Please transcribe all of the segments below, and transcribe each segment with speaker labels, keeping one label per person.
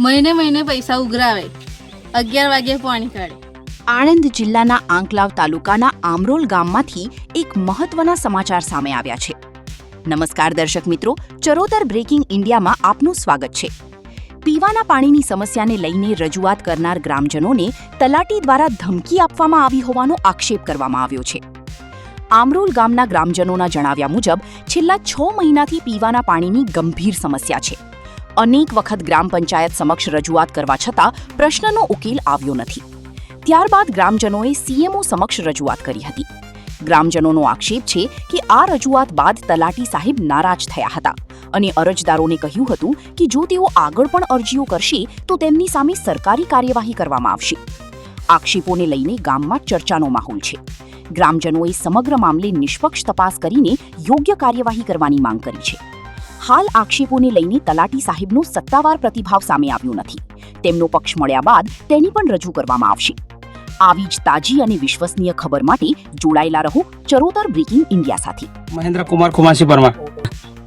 Speaker 1: મહિને મહિને પૈસા ઉઘરાવે, 11 વાગે પાણી કાઢે.
Speaker 2: આણંદ જિલ્લાના આંકલાવ તાલુકાના આમરોલ ગામમાંથી એક મહત્વના સમાચાર સામે આવ્યા છે. નમસ્કાર દર્શક મિત્રો, ચરોતર બ્રેકિંગ ઇન્ડિયામાં આપનું સ્વાગત છે. પીવાના પાણીની સમસ્યાને લઈને રજૂઆત કરનાર ગ્રામજનોને તલાટી દ્વારા ધમકી આપવામાં આવી હોવાનો આક્ષેપ કરવામાં આવ્યો છે. આમરોલ ગામના ગ્રામજનોના જણાવ્યા મુજબ છેલ્લા 6 મહિનાથી પીવાના પાણીની ગંભીર સમસ્યા છે. અનેક વખત ગ્રામ પંચાયત સમક્ષ રજૂઆત કરવા છતાં પ્રશ્નનો ઉકેલ આવ્યો નથી. ત્યારબાદ ગ્રામજનોએ સીએમઓ સમક્ષ રજૂઆત કરી હતી. ગ્રામજનોનો આક્ષેપ છે કે આ રજૂઆત બાદ તલાટી સાહેબ નારાજ થયા હતા અને અરજદારોને કહ્યું હતું કે જો તેઓ આગળ પણ અરજીઓ કરશે તો તેમની સામે સરકારી કાર્યવાહી કરવામાં આવશે. આક્ષેપોને લઈને ગામમાં ચર્ચાનો માહોલ છે. ગ્રામજનોએ સમગ્ર મામલે નિષ્પક્ષ તપાસ કરીને યોગ્ય કાર્યવાહી કરવાની માંગ કરી છે. હાલ આક્ષેપોને લઈને તલાટી સાહેબનો સત્તાવાર પ્રતિભાવ સામે આવ્યો નથી. તેમનો પક્ષ મળ્યા બાદ તેની પણ રજૂ કરવામાં આવશે. આવી જ તાજી અને વિશ્વસનીય ખબર માટે જોડાયેલા રહો ચરોતર બ્રેકિંગ ઇન્ડિયા સાથે.
Speaker 3: મહેન્દ્ર કુમાર ખુમાસી પરમાર.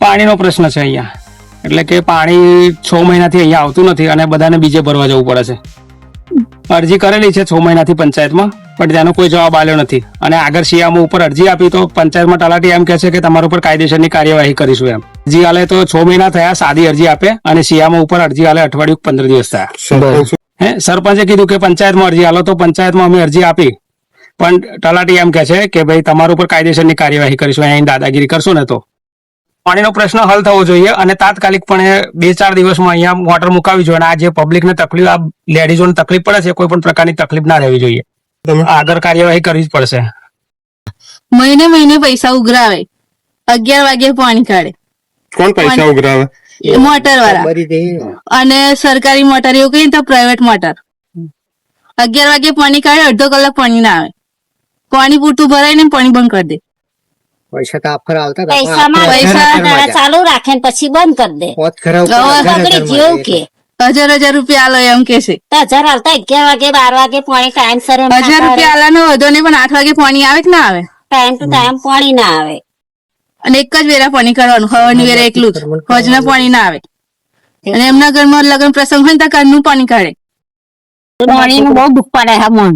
Speaker 3: પાણીનો પ્રશ્ન છે અહીંયા, એટલે કે પાણી 6 મહિનાથી અહીંયા આવતું નથી અને બધાને બીજે ભરવા જવું પડે છે. અરજી કરેલી છે 6 મહિનાથી પંચાયતમાં, પણ તેનો કોઈ જવાબ આવ્યો નથી. અને આગળ સીએમઓ ઉપર અરજી આપી તો પંચાયતમાં તલાટી એમ કહે છે કે તમારા ઉપર કાયદેસરની કાર્યવાહી કરીશું એમ. અરજી આલે તો 6 મહિના થયા, સાદી અરજી આપે, અને સીએમઓ ઉપર અરજી આલે અઠવાડિયું 15 દિવસ થયા. સરપંચે કીધું કે પંચાયતમાં અરજી આલો, તો પંચાયતમાં અમે અરજી આપી, પણ તલાટી એમ કહે છે કે ભાઈ તમારા ઉપર કાયદેસરની કાર્યવાહી કરીશું, અહીં દાદાગીરી કરશો ને તો. પાણીનો પ્રશ્ન હલ થવો જોઈએ અને તાત્કાલિકપણે 2-4 દિવસમાં અહીંયા મોટર મુકાવી જોઈએ. અને આ જે પબ્લિકને તકલીફ, આ લેડીઝોને તકલીફ પડે છે, કોઈ પણ પ્રકારની તકલીફ ના રહેવી જોઈએ. આગળ કાર્યવાહી કરવી જ પડશે.
Speaker 1: મહિને મહિને પૈસા ઉઘરાવે, 11 વાગે પાણી કાઢે.
Speaker 4: કોણ પૈસા ઉઘરાવે?
Speaker 1: મોટર વાળા. અને સરકારી મોટર એવું કહીએ તો પ્રાઇવેટ મોટર. 11 વાગે પાણી કાઢે, અડધો કલાક પાણી ના આવે. પાણી પૂરતું ભરાય ને પાણી બંધ કરી દે.
Speaker 4: પૈસા તો આફર આવતા
Speaker 1: પૈસા
Speaker 5: ચાલુ રાખે ને પછી બંધ કરી દે. બગડી જેવું કે
Speaker 1: 1000 રૂપિયા આલો એમ કે છે.
Speaker 5: 1000 આવતા 11 વાગે 12 વાગે પાણી ટાઈમસર
Speaker 1: 1000 રૂપિયા આલાનો વધો નહીં, પણ 8 વાગે પાણી આવે કે ના આવે?
Speaker 5: ટાઈમ ટુ ટાઈમ પાણી ના આવે.
Speaker 1: અને એક જ વેરા પાણી કાઢવાનું, હવાની વેરા એકલું જ, હોજના પાણી ના આવે. અને એમના ઘરમાં લગ્ન પ્રસંગ હોય તો કારનું પાણી કાઢે.
Speaker 5: પાણી નું બહુ દુઃખ પડે હમણ.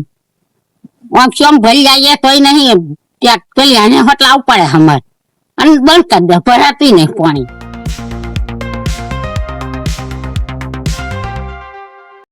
Speaker 5: આમ શું ભરી જઈએ તોય નહીં, ત્યાં પેલી હોટ લાવવું પડે અમારે, અને બંધ કરી દે, ભરાતું નહીં પાણી.